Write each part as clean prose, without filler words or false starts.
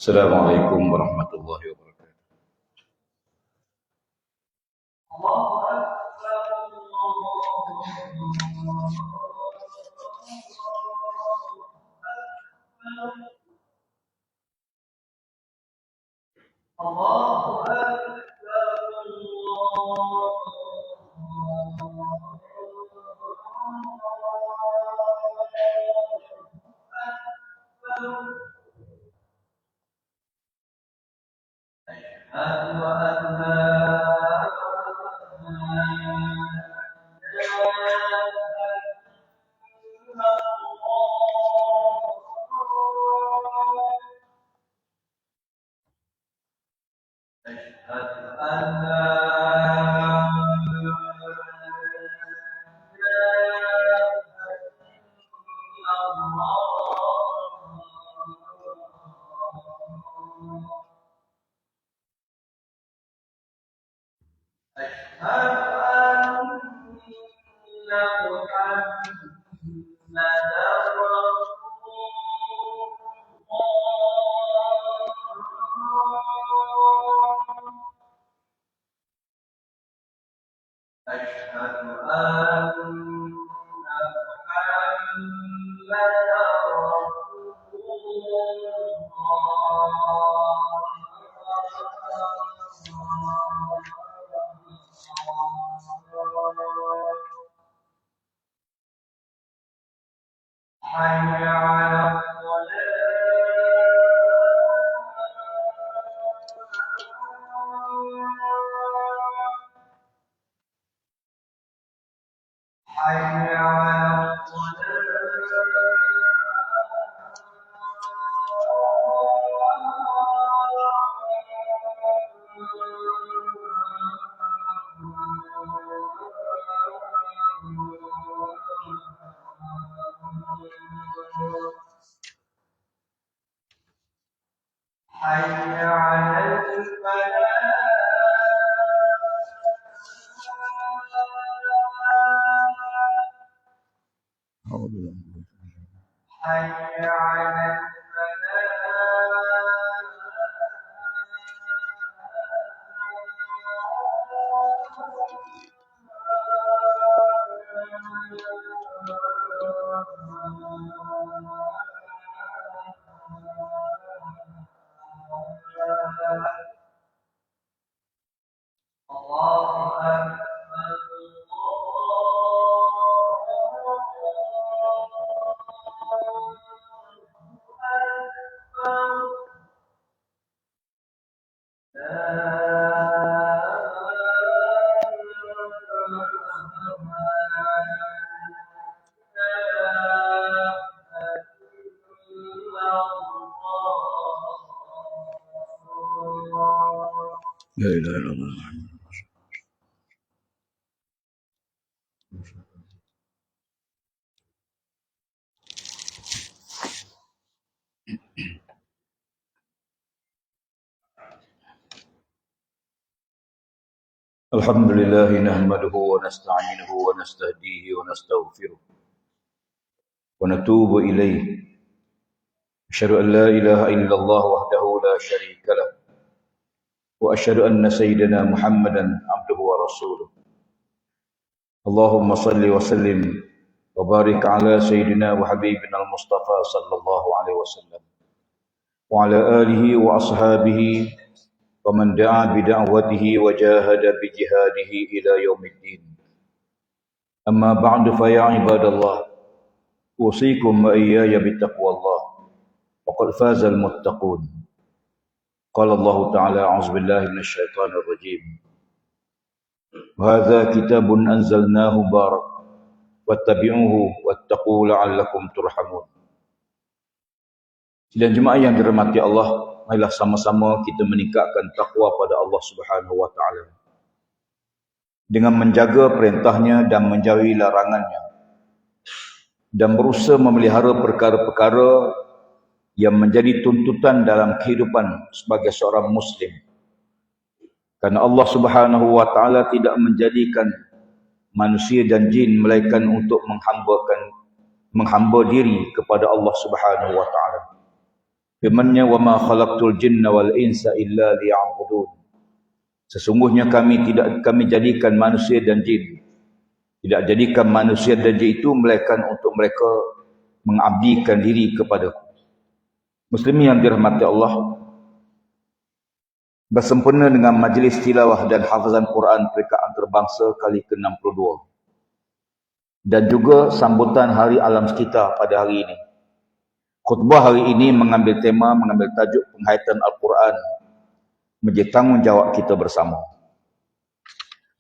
Assalamualaikum warahmatullahi wabarakatuh. La ilaha illallah. Alhamdulillah nahmaduhu wa nasta'inuhu wa nastahdihi wa nastaghfiruh wa natubu ilayh. Asyhadu an la ilaha illallah wahdahu la syarika lah wa asyhadu anna sayyidina Muhammadan abduhu wa rasuluh. Allahumma salli wa sallim wa barik ala sayyidina wa habibina al-Mustafa sallallahu alaihi wasallam wa ala alihi wa ashabihi wa man da'a bi da'watihi wa jahada bi jihadihi ila yaumiddin. Amma ba'du fa ya ibadallah, usikum wa iyaya bi taqwallah. وقد فاز المتقون. قال الله تعالى: أعوذ بالله من الشيطان الرجيم. وهذا كتاب أنزلناه مبارك واتبعوه واتقوا لعلكم ترحمون. Sidang jemaah yang dirahmati Allah, marilah sama-sama kita meningkatkan takwa pada Allah Subhanahu wa taala dengan menjaga perintahnya dan menjauhi larangannya, dan berusaha memelihara perkara-perkara yang menjadi tuntutan dalam kehidupan sebagai seorang muslim. Karena Allah Subhanahu wa taala tidak menjadikan manusia dan jin melainkan untuk menghamba diri kepada Allah Subhanahu wa taala. firman-Nya, wa ma khalaqtul jinna wal insa illa liya'budun. Sesungguhnya kami jadikan manusia dan jin, tidak jadikan manusia dan jin itu melainkan untuk mereka mengabdikan diri kepadaku. Muslimin yang dirahmati Allah, bersempena dengan majlis tilawah dan hafazan Quran peringkat antarabangsa kali ke-62 dan juga sambutan Hari Alam Sekitar pada hari ini. Khutbah hari ini mengambil tajuk penghayatan Al-Quran menjadi tanggungjawab kita bersama.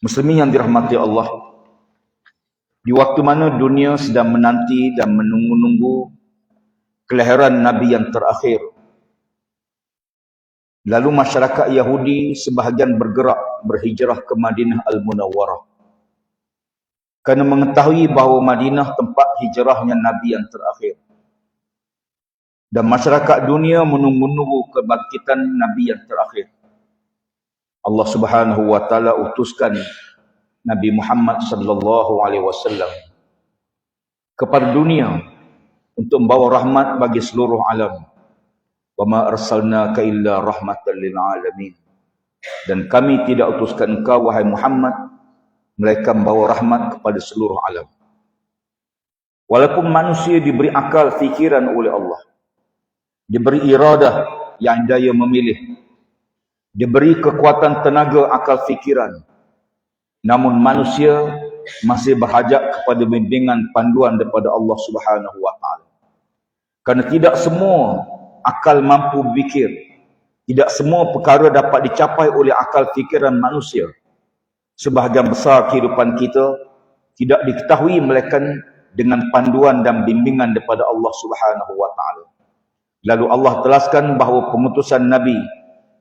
Muslimin yang dirahmati Allah, di waktu mana dunia sedang menanti dan menunggu-nunggu kelahiran Nabi yang terakhir, lalu masyarakat Yahudi sebahagian berhijrah ke Madinah Al-Munawwarah kerana mengetahui bahawa Madinah tempat hijrahnya Nabi yang terakhir. Dan masyarakat dunia menunggu-nunggu kebangkitan Nabi yang terakhir. Allah Subhanahu wa taala utuskan Nabi Muhammad sallallahu alaihi wasallam kepada dunia untuk membawa rahmat bagi seluruh alam. Wa ma arsalnaka illa rahmatan lil alamin. Dan kami tidak utuskan engkau wahai Muhammad melainkan membawa rahmat kepada seluruh alam. Walaupun manusia diberi akal fikiran oleh Allah, diberi iradah yang daya memilih, diberi kekuatan tenaga akal fikiran, namun manusia masih berhajat kepada bimbingan panduan daripada Allah Subhanahu wa taala. Kerana tidak semua akal mampu berfikir, tidak semua perkara dapat dicapai oleh akal fikiran manusia. Sebahagian besar kehidupan kita tidak diketahui melainkan dengan panduan dan bimbingan daripada Allah Subhanahu wa taala. Lalu Allah telaskan bahawa pengutusan Nabi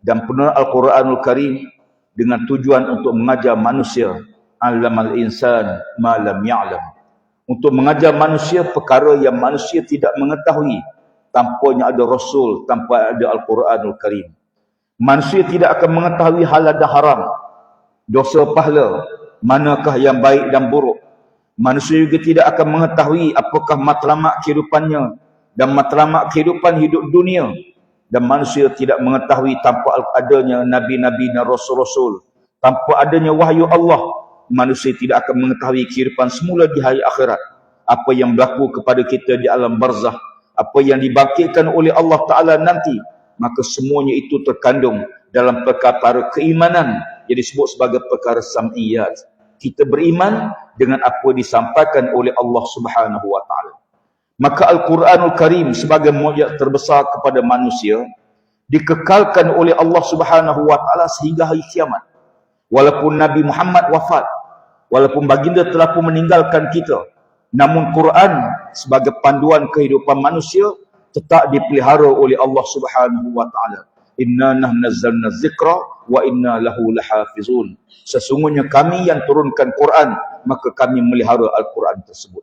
dan penurunan Al-Quranul Karim dengan tujuan untuk mengajar manusia, alamal insan ma lam ya'lam, untuk mengajar manusia perkara yang manusia tidak mengetahui tanpanya ada Rasul, tanpa ada Al-Quranul Karim. Manusia tidak akan mengetahui halal dan haram, dosa pahala, manakah yang baik dan buruk. Manusia juga tidak akan mengetahui apakah matlamat kehidupannya dan matlamat kehidupan hidup dunia. Dan manusia tidak mengetahui tanpa adanya Nabi-Nabi dan Rasul-Rasul, tanpa adanya wahyu Allah, manusia tidak akan mengetahui kehidupan semula di hari akhirat. Apa yang berlaku kepada kita di alam barzah, apa yang dibangkitkan oleh Allah Ta'ala nanti, maka semuanya itu terkandung dalam perkara keimanan yang disebut sebagai perkara sam'iyat. Kita beriman dengan apa disampaikan oleh Allah Subhanahu wa taala. Maka Al-Quranul Karim sebagai mukjizat terbesar kepada manusia dikekalkan oleh Allah Subhanahu wa taala sehingga hari kiamat. Walaupun Nabi Muhammad wafat, walaupun baginda telah pun meninggalkan kita, namun Quran sebagai panduan kehidupan manusia tetap dipelihara oleh Allah Subhanahu wa taala. Inna nahnu nazzalna dzikra wa inna lahu lahafizun. Sesungguhnya kami yang turunkan Quran, maka kami melihara Al-Quran tersebut.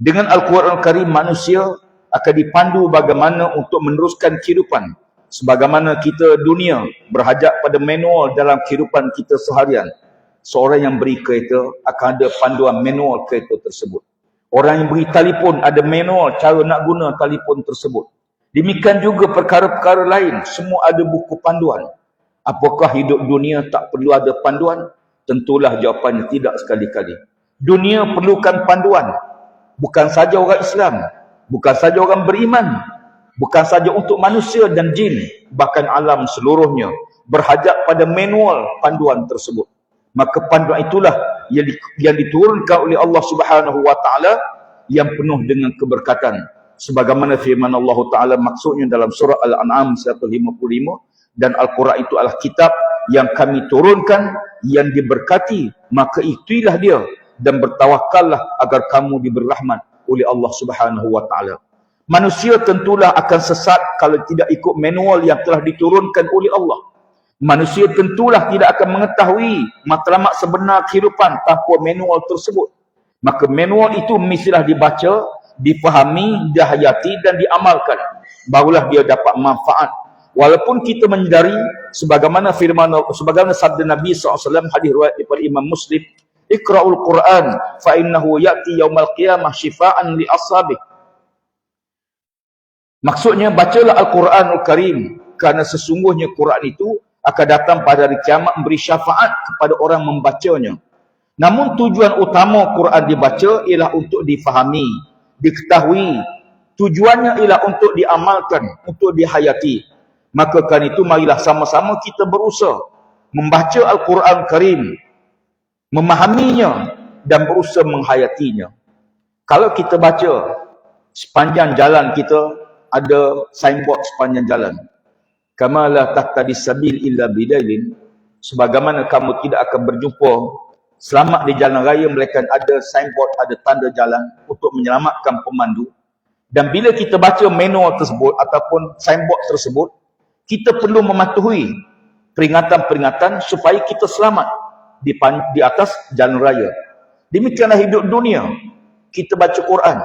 Dengan Al-Quran Karim, manusia akan dipandu bagaimana untuk meneruskan kehidupan. Sebagaimana kita dunia berhajat pada manual dalam kehidupan kita seharian. Seorang yang beri kereta akan ada panduan manual kereta tersebut. Orang yang beri telefon ada manual cara nak guna telefon tersebut. Demikian juga perkara-perkara lain, semua ada buku panduan. Apakah hidup dunia tak perlu ada panduan? Tentulah jawapannya tidak sekali-kali. Dunia perlukan panduan. Bukan saja orang Islam, bukan saja orang beriman, bukan saja untuk manusia dan jin, bahkan alam seluruhnya berhajat pada manual panduan tersebut. Maka panduan itulah yang diturunkan oleh Allah Subhanahu wa taala yang penuh dengan keberkatan. Sebagaimana firman Allah Taala maksudnya dalam surah Al-An'am 155, dan Al-Quran itu adalah kitab yang kami turunkan yang diberkati, maka itulah dia, dan bertawakallah agar kamu diberi rahmat oleh Allah Subhanahu wa taala. Manusia tentulah akan sesat kalau tidak ikut manual yang telah diturunkan oleh Allah. Manusia tentulah tidak akan mengetahui matlamat sebenar kehidupan tanpa manual tersebut. Maka manual itu mestilah dibaca, difahami, dihayati dan diamalkan, barulah dia dapat manfaat. Walaupun kita menyedari sebagaimana sabda Nabi SAW, hadis riwayat daripada Imam Muslim, Iqra'ul Quran fa innahu ya'ti yaumal qiyamah syifaan li ashabih. Maksudnya bacalah Al-Quranul Karim, kerana sesungguhnya Quran itu akan datang pada hari kiamat memberi syafaat kepada orang membacanya. Namun tujuan utama Quran dibaca ialah untuk difahami, diketahui. Tujuannya ialah untuk diamalkan, untuk dihayati. Maka kan itu marilah sama-sama kita berusaha membaca Al-Quran Karim, memahaminya dan berusaha menghayatinya. Kalau kita baca, sepanjang jalan kita ada signboard sepanjang jalan. Kama la tahtadis sabil illa bidailin. Sebagaimana kamu tidak akan berjumpa selamat di jalan raya melainkan ada signboard, ada tanda jalan untuk menyelamatkan pemandu. Dan bila kita baca manual tersebut ataupun signboard tersebut, kita perlu mematuhi peringatan-peringatan supaya kita selamat di atas jalan raya. Demikianlah hidup dunia. Kita baca Quran.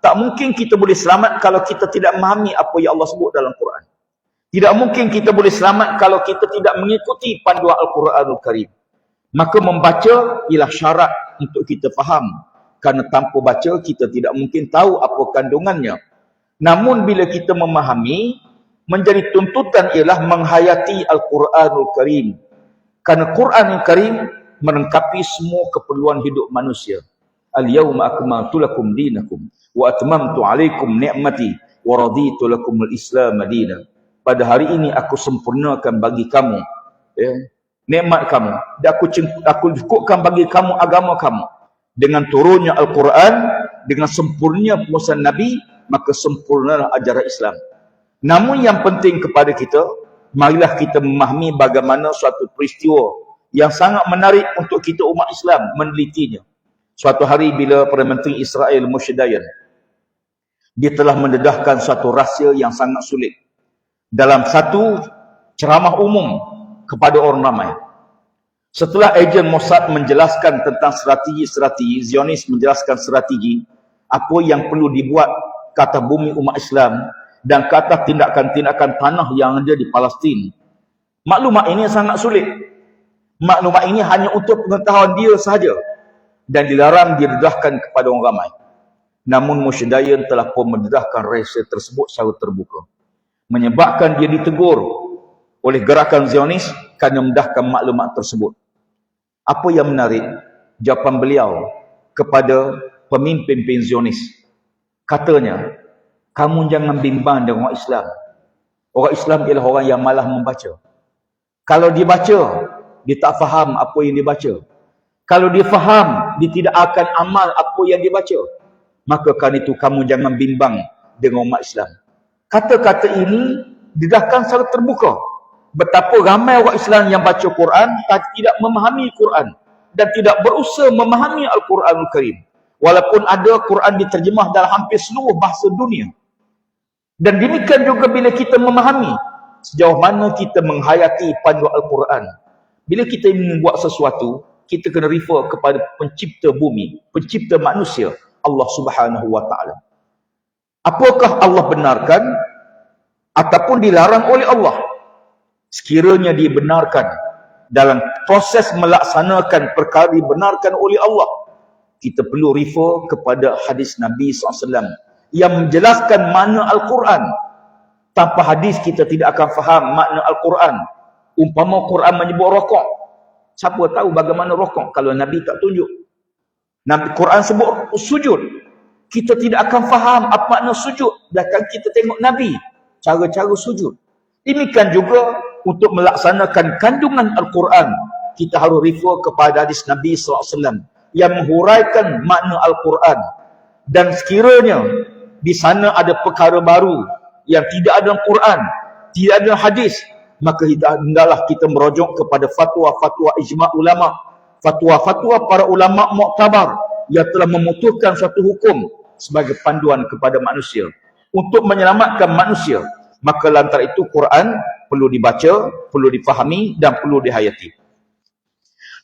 Tak mungkin kita boleh selamat kalau kita tidak memahami apa yang Allah sebut dalam Quran. Tidak mungkin kita boleh selamat kalau kita tidak mengikuti panduan Al-Quranul Karim. Maka membaca ialah syarat untuk kita faham. Kerana tanpa baca kita tidak mungkin tahu apa kandungannya. Namun bila kita memahami, menjadi tuntutan ialah menghayati Al-Quranul Karim. Kerana Quranul Karim melengkapi semua keperluan hidup manusia. Al-yawma akmaltu lakum dinakum wa atmamtu alaikum ni'mati wa raditu lakum al-islam madina. Pada hari ini aku sempurnakan bagi kamu nikmat kamu, dan aku cukupkan bagi kamu agama kamu. Dengan turunnya Al-Quran, dengan sempurnanya pengurusan Nabi, maka sempurnalah ajaran Islam. Namun yang penting kepada kita, marilah kita memahami bagaimana suatu peristiwa yang sangat menarik untuk kita umat Islam menelitinya. Suatu hari bila Perdana Menteri Israel Moshe Dayan, dia telah mendedahkan suatu rahsia yang sangat sulit dalam satu ceramah umum kepada orang ramai. Setelah ejen Mossad menjelaskan tentang strategi-strategi, Zionis menjelaskan strategi apa yang perlu dibuat ke atas bumi umat Islam dan ke atas tindakan-tindakan tanah yang ada di Palestin. Maklumat ini sangat sulit. Maklumat ini hanya untuk pengetahuan dia sahaja dan dilarang didedahkan kepada orang ramai. Namun Moshe Dayan telah pun mendedahkan rahsia tersebut secara terbuka, menyebabkan dia ditegur oleh gerakan Zionis kerana mendedahkan maklumat tersebut. Apa yang menarik, jawapan beliau kepada pemimpin Zionis. Katanya, kamu jangan bimbang dengan orang Islam. Orang Islam ialah orang yang malas membaca. Kalau dia baca, dia tak faham apa yang dia baca. Kalau dia faham, dia tidak akan amal apa yang dia baca. Maka kerana itu kamu jangan bimbang dengan umat Islam. Kata-kata ini didedahkan secara terbuka. Betapa ramai orang Islam yang baca Quran tapi tidak memahami Quran dan tidak berusaha memahami Al-Quranul Karim. Walaupun ada Quran diterjemah dalam hampir seluruh bahasa dunia. Dan demikian juga bila kita memahami sejauh mana kita menghayati panduan Al-Quran. Bila kita ingin buat sesuatu, kita kena refer kepada pencipta bumi, pencipta manusia, Allah Subhanahu wa taala. Apakah Allah benarkan ataupun dilarang oleh Allah? Sekiranya dibenarkan dalam proses melaksanakan perkara dibenarkan oleh Allah, kita perlu refer kepada hadis Nabi SAW yang menjelaskan makna Al-Quran. Tanpa hadis kita tidak akan faham makna Al-Quran. Umpama Quran menyebut rokok, siapa tahu bagaimana rokok kalau Nabi tak tunjuk? Nabi Quran sebut sujud, kita tidak akan faham apa makna sujud bahkan kita tengok Nabi cara-cara sujud. Demikian juga untuk melaksanakan kandungan Al-Quran, kita harus refer kepada hadis Nabi SAW yang menghuraikan makna Al-Quran. Dan sekiranya di sana ada perkara baru yang tidak ada dalam Quran, tidak ada hadis, maka hendaklah kita merujuk kepada fatwa-fatwa ijma' ulama', fatwa-fatwa para ulama' muktabar yang telah memutuskan suatu hukum sebagai panduan kepada manusia untuk menyelamatkan manusia. Maka lantar itu Quran perlu dibaca, perlu difahami dan perlu dihayati.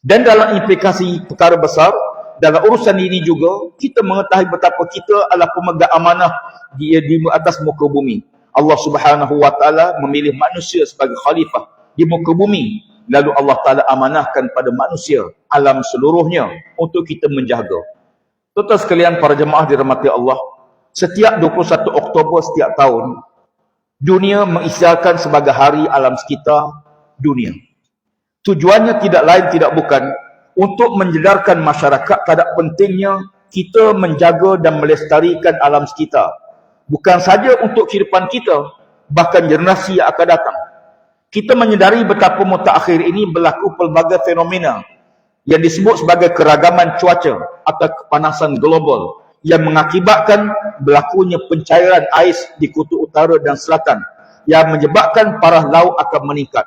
Dan dalam implikasi perkara besar, dalam urusan ini juga, kita mengetahui betapa kita adalah pemegang amanah di atas muka bumi. Allah Subhanahu wa taala memilih manusia sebagai khalifah di muka bumi. Lalu Allah Taala amanahkan pada manusia alam seluruhnya untuk kita menjaga. Tuan-tuan sekalian, para jemaah dirahmati Allah, setiap 21 Oktober setiap tahun, Dunia mengisytiharkan sebagai hari alam sekitar dunia. Tujuannya tidak lain tidak bukan untuk menjedarkan masyarakat terhadap pentingnya kita menjaga dan melestarikan alam sekitar. Bukan saja untuk kehidupan kita, bahkan generasi yang akan datang. Kita menyedari betapa mutakhir ini berlaku pelbagai fenomena yang disebut sebagai keragaman cuaca atau kepanasan global yang mengakibatkan berlakunya pencairan ais di kutub utara dan selatan yang menyebabkan parah laut akan meningkat.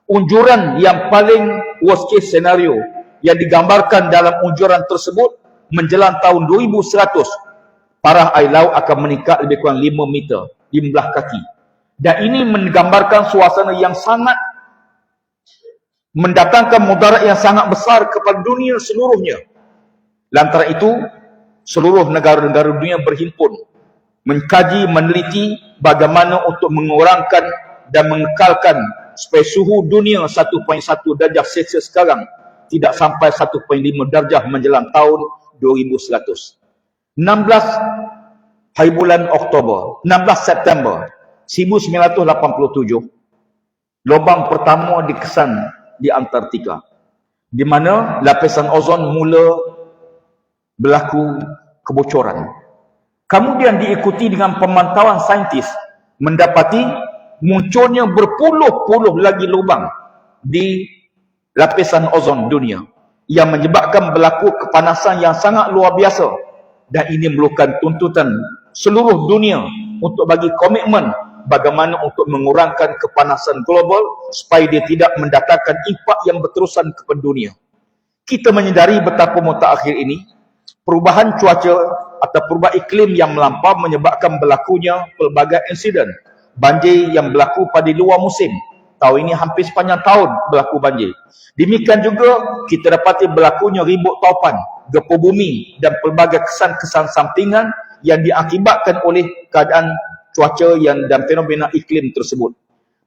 Unjuran yang paling worst case scenario yang digambarkan dalam unjuran tersebut menjelang tahun 2100, parah air laut akan meningkat lebih kurang 5 meter, 15 kaki. Dan ini menggambarkan suasana yang sangat mendatangkan mudarat yang sangat besar kepada dunia seluruhnya. Lantaran itu, seluruh negara-negara dunia berhimpun mengkaji, meneliti bagaimana untuk mengurangkan dan mengekalkan supaya suhu dunia 1.1 darjah Celsius sekarang tidak sampai 1.5 darjah menjelang tahun 2100. 16 hari bulan Oktober, 16 September 1987, lubang pertama dikesan di Antartika, di mana lapisan ozon mula berlaku kebocoran. Kemudian diikuti dengan pemantauan saintis mendapati munculnya berpuluh-puluh lagi lubang di lapisan ozon dunia yang menyebabkan berlaku kepanasan yang sangat luar biasa, dan ini memerlukan tuntutan seluruh dunia untuk bagi komitmen bagaimana untuk mengurangkan kepanasan global supaya dia tidak mendatangkan impak yang berterusan kepada dunia. Kita menyedari betapa mutakhir ini perubahan cuaca atau perubahan iklim yang melampau menyebabkan berlakunya pelbagai insiden banjir yang berlaku pada luar musim. Tahun ini hampir sepanjang tahun berlaku banjir. Demikian juga kita dapati berlakunya ribut taupan, gempa bumi dan pelbagai kesan-kesan sampingan yang diakibatkan oleh keadaan cuaca yang dan fenomena iklim tersebut.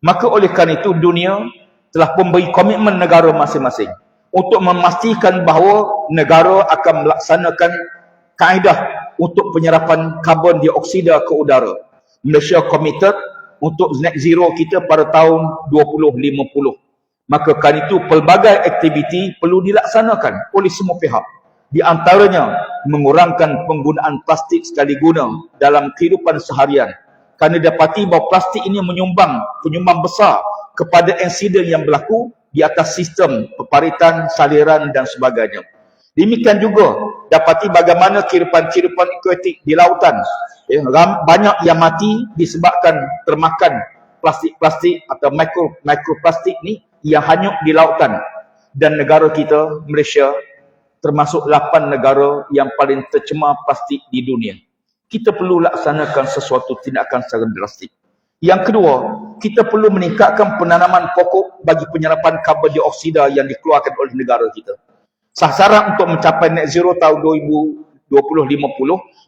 Maka oleh kerana itu dunia telah memberi komitmen negara masing-masing untuk memastikan bahawa negara akan melaksanakan kaedah untuk penyerapan karbon dioksida ke udara. Malaysia committed untuk net zero kita pada tahun 2050. Maka kerana itu pelbagai aktiviti perlu dilaksanakan oleh semua pihak. Di antaranya mengurangkan penggunaan plastik sekali guna dalam kehidupan seharian. Kerana dapati bahawa plastik ini menyumbang besar kepada insiden yang berlaku di atas sistem peparitan, saliran dan sebagainya. Demikian juga dapati bagaimana kehidupan akuatik di lautan. Banyak yang mati disebabkan termakan plastik-plastik atau mikroplastik ni yang hanyut di lautan. Dan negara kita, Malaysia, termasuk 8 negara yang paling tercemar plastik di dunia. Kita perlu laksanakan sesuatu tindakan secara drastik. Yang kedua, kita perlu meningkatkan penanaman pokok bagi penyerapan karbon dioksida yang dikeluarkan oleh negara kita. Sasaran untuk mencapai net zero tahun 2050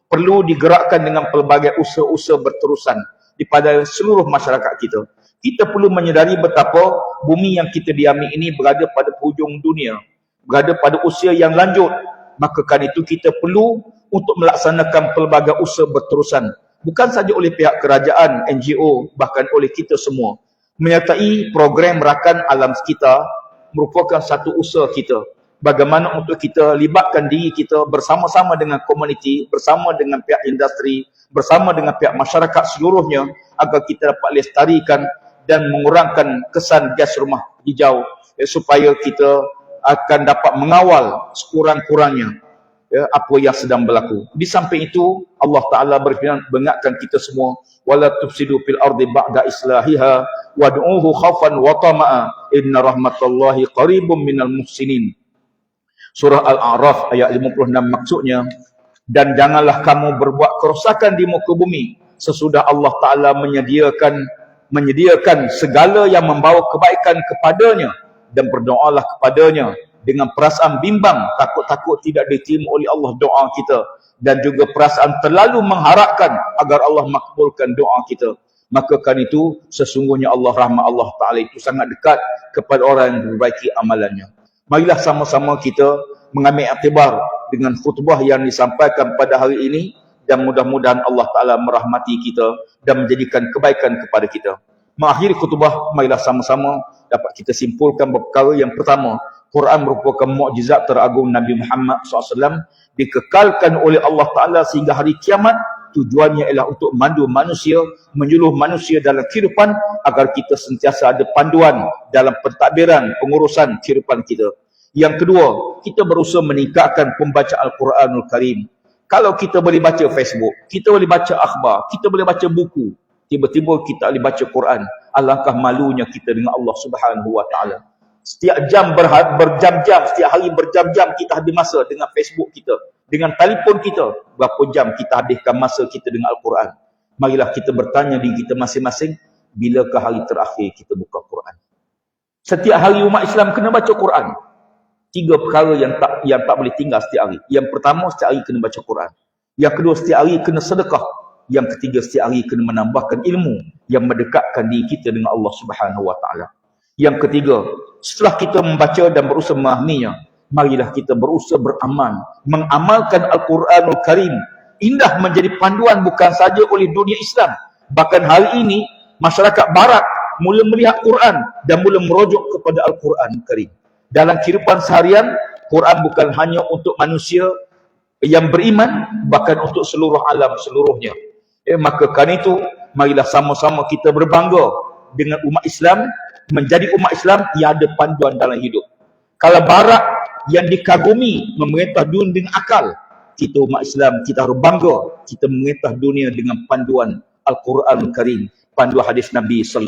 perlu digerakkan dengan pelbagai usaha-usaha berterusan daripada seluruh masyarakat kita. Kita perlu menyedari betapa bumi yang kita diami ini berada pada hujung dunia, berada pada usia yang lanjut. Maka kerana itu kita perlu untuk melaksanakan pelbagai usaha berterusan, bukan saja oleh pihak kerajaan, NGO, bahkan oleh kita semua. Menyertai program rakan alam sekitar merupakan satu usaha kita. Bagaimana untuk kita libatkan diri kita bersama-sama dengan komuniti, bersama dengan pihak industri, bersama dengan pihak masyarakat seluruhnya agar kita dapat lestarikan dan mengurangkan kesan gas rumah hijau, supaya kita akan dapat mengawal sekurang-kurangnya apa yang sedang berlaku. Di samping itu Allah Ta'ala berfirman mengingatkan kita semua, wala tufsidu fil ardi ba'da islahiha wad'uhu khaufan wa tama'a inna rahmatallahi qaribun minal muhsinin. Surah Al-A'raf ayat 56 maksudnya, dan janganlah kamu berbuat kerosakan di muka bumi sesudah Allah Ta'ala menyediakan segala yang membawa kebaikan kepadanya, dan berdoalah kepadanya dengan perasaan bimbang, takut-takut tidak diterima oleh Allah doa kita, dan juga perasaan terlalu mengharapkan agar Allah makbulkan doa kita. Maka kan itu sesungguhnya rahmat Allah Ta'ala itu sangat dekat kepada orang yang memperbaiki amalannya. Marilah sama-sama kita mengambil iktibar dengan khutbah yang disampaikan pada hari ini dan mudah-mudahan Allah Ta'ala merahmati kita dan menjadikan kebaikan kepada kita. Mengakhiri khutbah, marilah sama-sama dapat kita simpulkan perkara yang pertama. Quran merupakan mukjizat teragung Nabi Muhammad SAW, dikekalkan oleh Allah Ta'ala sehingga hari kiamat. Tujuannya ialah untuk memandu manusia, menyuluh manusia dalam kehidupan agar kita sentiasa ada panduan dalam pentadbiran pengurusan kehidupan kita. Yang kedua, kita berusaha meningkatkan pembaca Al-Quranul Karim. Kalau kita boleh baca Facebook, kita boleh baca akhbar, kita boleh baca buku, tiba-tiba kita boleh baca Quran, alangkah malunya kita dengan Allah Subhanahu Wa Taala. Setiap jam berjam-jam, setiap hari berjam-jam kita habis masa dengan Facebook kita, dengan telefon kita. Berapa jam kita habiskan masa kita dengan Al-Quran? Marilah kita bertanya diri kita masing-masing, bilakah hari terakhir kita buka Quran? Setiap hari umat Islam kena baca Quran. 3 perkara yang tak boleh tinggal setiap hari. Yang pertama, setiap hari kena baca Quran. Yang kedua, setiap hari kena sedekah. Yang ketiga, setiap hari kena menambahkan ilmu yang mendekatkan diri kita dengan Allah Subhanahu Wa Taala. Yang ketiga, setelah kita membaca dan berusaha memahaminya, marilah kita berusaha beramal, mengamalkan Al-Quranul Karim. Indah menjadi panduan bukan saja oleh dunia Islam. Bahkan hari ini, masyarakat Barat mula melihat Quran dan mula merujuk kepada Al-Quranul Karim. Dalam kehidupan seharian, Quran bukan hanya untuk manusia yang beriman, bahkan untuk seluruh alam seluruhnya. Maka kerana itu, marilah sama-sama kita berbangga dengan umat Islam, menjadi umat Islam yang ada panduan dalam hidup. Kalau Barat yang dikagumi memerintah dunia dengan akal, kita umat Islam, kita harus bangga kita memerintah dunia dengan panduan Al-Quranul Karim, panduan hadis Nabi SAW.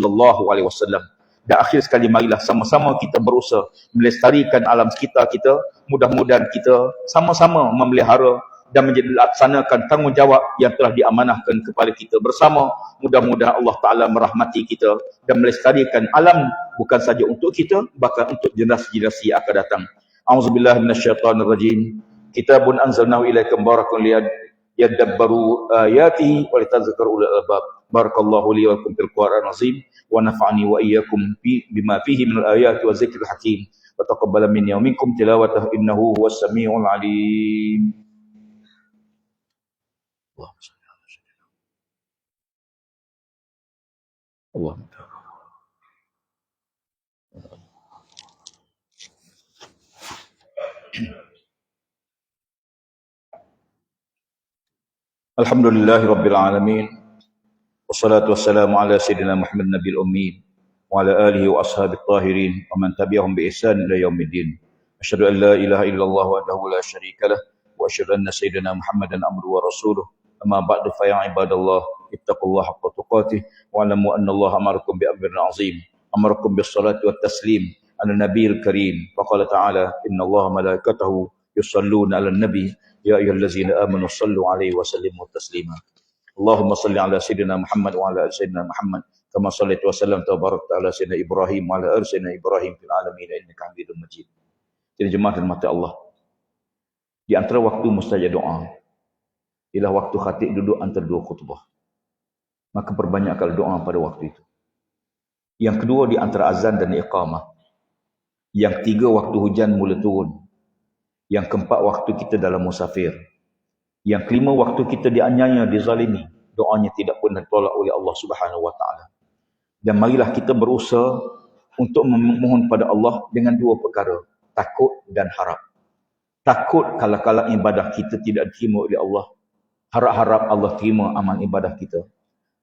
Dan akhir sekali, marilah sama-sama kita berusaha melestarikan alam sekitar kita. Mudah-mudahan kita sama-sama memelihara dan melaksanakan tanggungjawab yang telah diamanahkan kepada kita bersama. Mudah-mudahan Allah Ta'ala merahmati kita dan melestarikan alam bukan saja untuk kita, bahkan untuk generasi-generasi yang akan datang. A'udzubillahi minasyaitanirrajim. Kitabun anzalnahu ilaika mubarakun liyadabbaru ayatihi wa litadhakkaru ulul albab. Barakallahu li wa lakum fil Qur'anil azim wa nafa'ani wa iyyakum bima fihi minal ayati wa dzikril hakim. Wa taqabbala minni wa minkum tilawatahu innahu huwas samiul alim. Allah. Alhamdulillahi Rabbil Alamin. Wassalatu wassalamu ala Sayyidina Muhammad Nabil Ummin wa ala alihi wa ashabihi tahirin wa man tabi'ahum bi ihsan ila yaumiddin. Asyhadu an la ilaha illallah wahdahu la syarika lah wa asyhadu anna Sayyidina Muhammadan abduhu wa rasuluh. Amma ba'du fa ya ibadallah ittaqullaha haqqa tuqatih wa alamu anna Allah amarakum bi amrin azim. Amarakum bis salati wat taslim ala nabiyil karim. Fa qala ta'ala inna Allaha malaikatahu yusalluna 'alan nabi ya ayyuhallazina amanu sallu 'alaihi wa sallimu taslima. Allahumma salli ala Sayyidina Muhammad wa ala ali Sayyidina Muhammad kama sallaita wa sallamta wa barakta ala Sayyidina Ibrahim wa ala ali Sayyidina Ibrahim fil alamin innaka Hamidum Majid. Jadi jemaah dan mata Allah, di antara waktu mustajab doa ialah waktu khatib duduk antara 2 khutbah. Maka perbanyakkan doa pada waktu itu. Yang kedua, di antara azan dan iqamah. Yang ketiga, waktu hujan mula turun. Yang keempat, waktu kita dalam musafir. Yang kelima, waktu kita dianiaya, dizalimi, doanya tidak pernah ditolak oleh Allah Subhanahu Wa Taala. Dan marilah kita berusaha untuk memohon pada Allah dengan 2 perkara, takut dan harap. Takut kala-kala ibadah kita tidak diterima oleh Allah. Harap-harap Allah terima amal ibadah kita.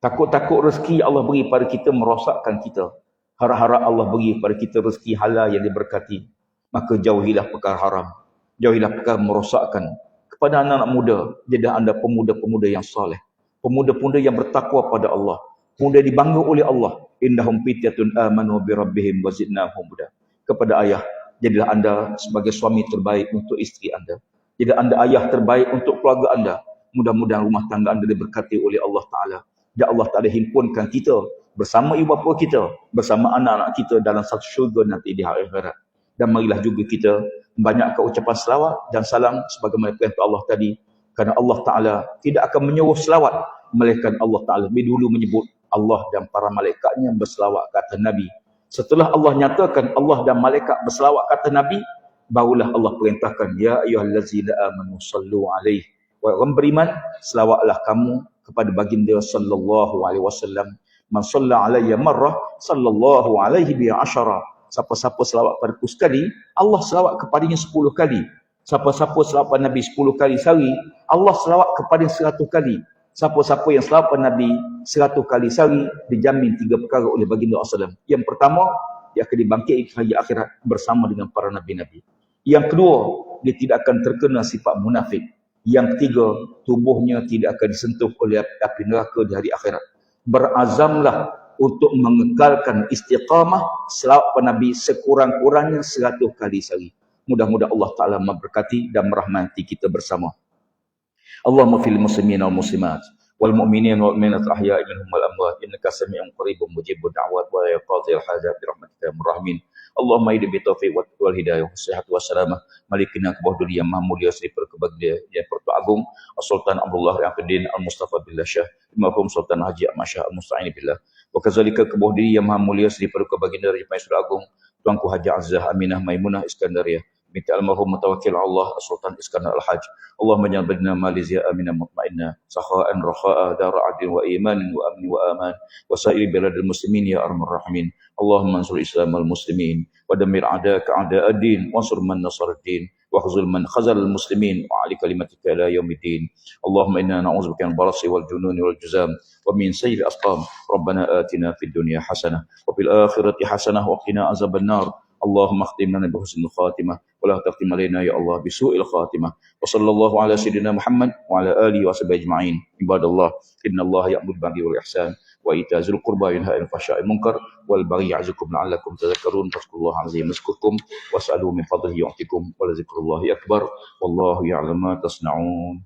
Takut-takut rezeki Allah beri pada kita merosakkan kita. Harap-harap Allah beri pada kita rezeki halal yang diberkati. Maka jauhilah perkara haram. Jauhilah perkara merosakkan. Kepada anak-anak muda, jadilah anda pemuda-pemuda yang soleh, pemuda-pemuda yang bertakwa pada Allah, pemuda dibangga oleh Allah. Innahum fityatun amanu bi rabbihim wa zidnahum huda. Kepada ayah, jadilah anda sebagai suami terbaik untuk isteri anda. Jadilah anda ayah terbaik untuk keluarga anda. Mudah-mudahan rumah tangga anda diberkati oleh Allah Ta'ala. Dan Allah Ta'ala himpunkan kita bersama ibu bapa kita, bersama anak-anak kita dalam satu syurga nanti di akhirat. Dan marilah juga kita membanyakkan ucapan selawat dan salam sebagaimana perintah Allah tadi. Kerana Allah Ta'ala tidak akan menyuruh selawat, melainkan Allah Ta'ala lebih dulu menyebut Allah dan para malaikatnya berselawat kata Nabi. Setelah Allah nyatakan Allah dan malaikat berselawat kata Nabi, barulah Allah perintahkan, ya ayyuhallazina amanu sallu alaihi Wahai orang beriman, selawatlah kamu kepada baginda sallallahu alaihi wasallam. Man shalla alayya marrah sallallahu alaihi bi asyara. Siapa-siapa selawat padaku sekali, Allah selawat kepadanya 10 kali. Siapa-siapa selawat pada Nabi 10 kali sehari, Allah selawat kepadanya 100 kali. Siapa-siapa yang selawat pada Nabi 100 kali sehari, dijamin 3 perkara oleh baginda SAW. Yang pertama, dia akan dibangkitkan di hari akhirat bersama dengan para nabi-nabi. Yang kedua, dia tidak akan terkena sifat munafik. Yang ketiga, tubuhnya tidak akan disentuh oleh api neraka di hari akhirat. Berazamlah untuk mengekalkan istiqamah selawat pada Nabi sekurang-kurangnya 100 kali sehari. Mudah-mudahan Allah Ta'ala memberkati dan merahmati kita bersama. Allahumma fil muslimin wal muslimat wal mu'minin wal mu'minat ahya'i minhum wal amwat innaka sami'un qaribun mujibud da'wat wa ya qadhil hajat bi rahmatika ya rahmin. Allahumma idi bi taufiq wal hidayah wa sihat wa salamah malikina kebawah dunia yang maha mulia Sri Perkebahagiaan yang Pertua Agung Sultan Abdullah Al-Aqidin Al-Mustafa Billah Syah Imam Sultan Haji Ahmad Syah Al-Musta'in Billah wa kazalika kebawah dunia yang maha mulia Sri Perkebahagiaan Raja Maisur Agung Tuanku Haji Azzah Aminah Maimunah Iskandaria binti almarhum mutawakkil Allah Sultan Iskandar Al-Hajj. Allahumma ja'al badna Malaysia aminah mutmainnah sakha'an rakha'a dara adin wa imanin wa amni wa aman wa sa'iri biladil muslimin ya arhamar rahimin. Allahumma ansur Islam al-muslimin wa damir a'da'aka a'da' ad-din wa ansur man nasar ad-din wa khuzul man khazal al-muslimin wa ali kalimatika ila yaumiddin. Allahumma inna na'udzubika min barasi wal jununi wal juzam wa min sayyi'il asqam. Rabbana atina fid dunya hasanah wa fil akhirati hasanah wa qina azaban nar. اللهم اختم لنا بحسن الخاتمة ولا تختم علينا يا الله بسوء الخاتمة وصلى الله على سيدنا محمد وعلى آله وصحبه أجمعين. عباد الله إن الله يأمر بالعدل والإحسان وإيتاء ذي القربى وينهى عن الفحشاء والمنكر والبغي يعظكم لعلكم تذكرون فاذكروا الله العظيم يذكركم واسألوا من فضله يعطكم ولذكر الله أكبر والله يعلم ما تصنعون.